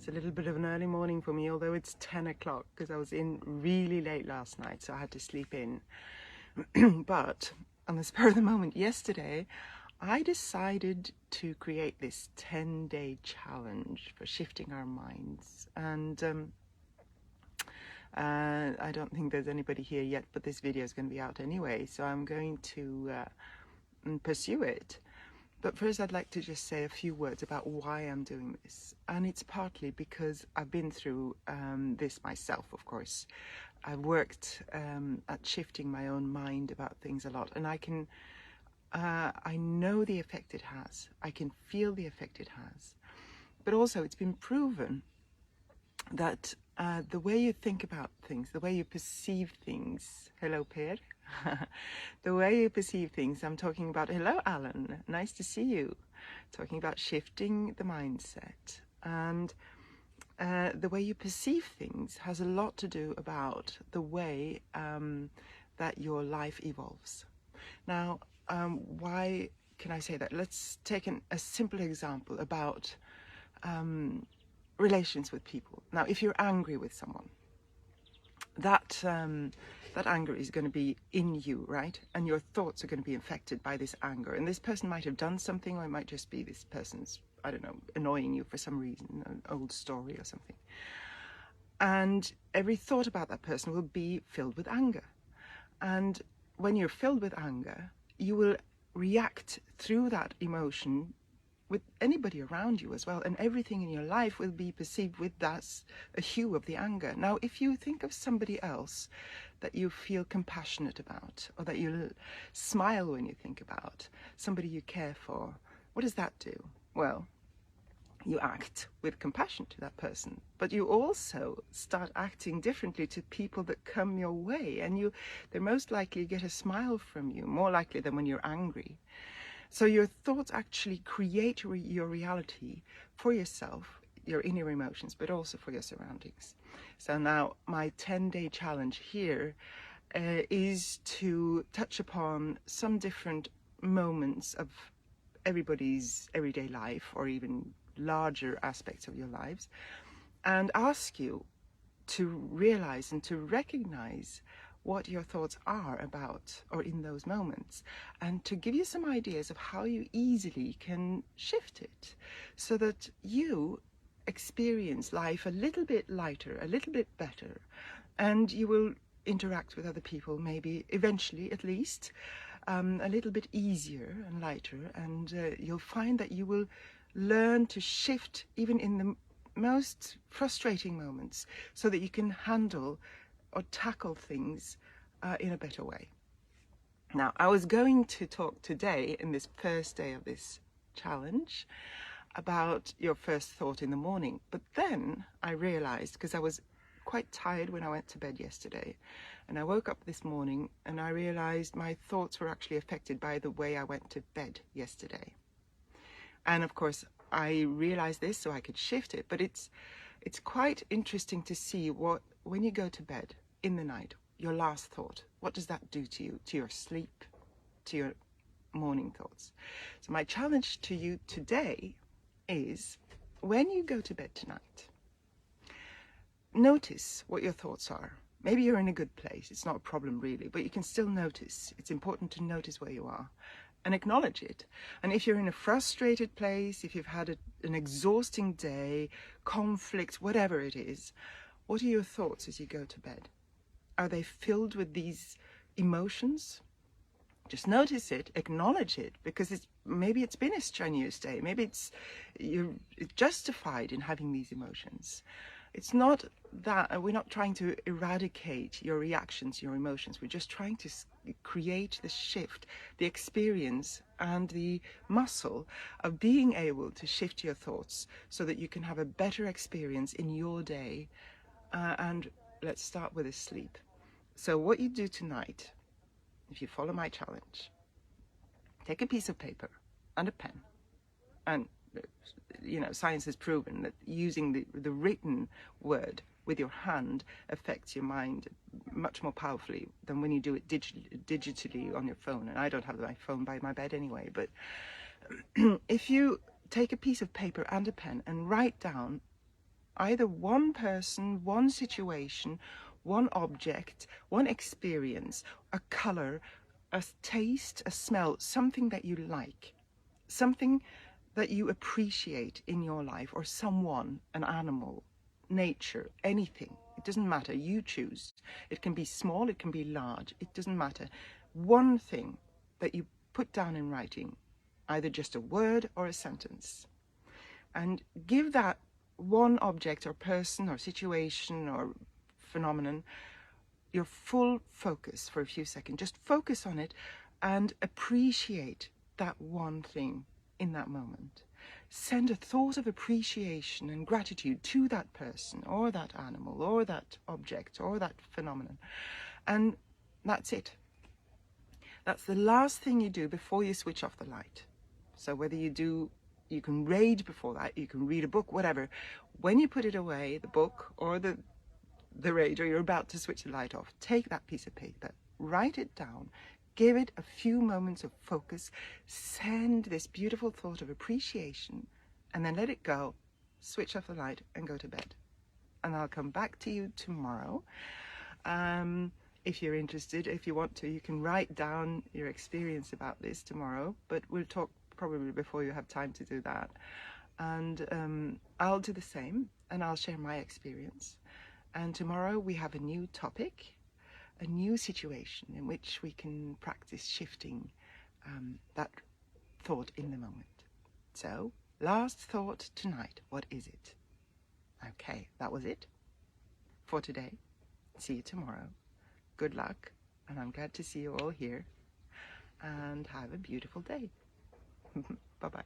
It's a little bit of an early morning for me, although it's 10 o'clock because I was in really late last night, so I had to sleep in. But on the spur of the moment yesterday, I decided to create this 10-day challenge for shifting our minds. And I don't think there's anybody here yet, but this video is going to be out anyway, so I'm going to pursue it. But first I'd like to just say a few words about why I'm doing this. And it's partly because I've been through this myself, of course. I've worked at shifting my own mind about things a lot, and I know the effect it has. I can feel the effect it has. But also it's been proven that the way you think about things, the way you perceive things, hello Per, the way you perceive things, I'm talking about, hello Alan, nice to see you, talking about shifting the mindset, and the way you perceive things has a lot to do about the way that your life evolves. Now, why can I say that? Let's take a simple example about relations with people. Now, if you're angry with someone, that anger is going to be in you, right? And your thoughts are going to be affected by this anger. And this person might have done something, or it might just be this person's, I don't know, annoying you for some reason, an old story or something. And every thought about that person will be filled with anger. And when you're filled with anger, you will react through that emotion with anybody around you as well, and everything in your life will be perceived with that a hue of the anger. Now, if you think of somebody else that you feel compassionate about, or that you smile when you think about, somebody you care for, what does that do? Well, you act with compassion to that person, but you also start acting differently to people that come your way, and they're most likely get a smile from you, more likely than when you're angry. So your thoughts actually create your reality for yourself, your inner emotions, but also for your surroundings. So now my 10-day challenge here is to touch upon some different moments of everybody's everyday life, or even larger aspects of your lives, and ask you to realize and to recognize what your thoughts are about or in those moments, and to give you some ideas of how you easily can shift it so that you experience life a little bit lighter, a little bit better, and you will interact with other people, maybe eventually at least, a little bit easier and lighter, and you'll find that you will learn to shift even in the most frustrating moments so that you can handle or tackle things in a better way. Now, I was going to talk today, in this first day of this challenge, about your first thought in the morning, but then I realized, because I was quite tired when I went to bed yesterday, and I woke up this morning and I realized my thoughts were actually affected by the way I went to bed yesterday. And of course I realized this so I could shift it, but it's quite interesting to see what, when you go to bed in the night, your last thought, what does that do to you, to your sleep, to your morning thoughts? So my challenge to you today is, when you go to bed tonight, notice what your thoughts are. Maybe you're in a good place, it's not a problem really, but you can still notice. It's important to notice where you are and acknowledge it. And if you're in a frustrated place, if you've had an exhausting day, conflict, whatever it is, what are your thoughts as you go to bed? Are they filled with these emotions? Just notice it, acknowledge it, because maybe it's been a strenuous day, maybe you're justified in having these emotions. It's not that, we're not trying to eradicate your reactions, your emotions. We're just trying to create the shift, the experience and the muscle of being able to shift your thoughts so that you can have a better experience in your day. And let's start with the sleep. So what you do tonight, if you follow my challenge, take a piece of paper and a pen, and science has proven that using the written word with your hand affects your mind much more powerfully than when you do it digitally on your phone. And I don't have my phone by my bed anyway, but if you take a piece of paper and a pen and write down Either one person, one situation, one object, one experience, a color, a taste, a smell, something that you like, something that you appreciate in your life, or someone, an animal, nature, anything. It doesn't matter. You choose. It can be small, it can be large. It doesn't matter. One thing that you put down in writing, either just a word or a sentence, and give that one object or person or situation or phenomenon your full focus for a few seconds. Just focus on it and appreciate that one thing in that moment. Send a thought of appreciation and gratitude to that person or that animal or that object or that phenomenon. And that's it. That's the last thing you do before you switch off the light. So whether you can read before that, you can read a book, whatever. When you put it away, the book or the raid, or you're about to switch the light off, take that piece of paper, write it down, give it a few moments of focus, send this beautiful thought of appreciation, and then let it go, switch off the light and go to bed. And I'll come back to you tomorrow. If you're interested, if you want to, you can write down your experience about this tomorrow, but we'll talk probably before you have time to do that. And I'll do the same, and I'll share my experience. And tomorrow we have a new topic, a new situation in which we can practice shifting that thought in the moment. So, last thought tonight, what is it? Okay, that was it for today. See you tomorrow. Good luck, and I'm glad to see you all here. And have a beautiful day. Bye-bye.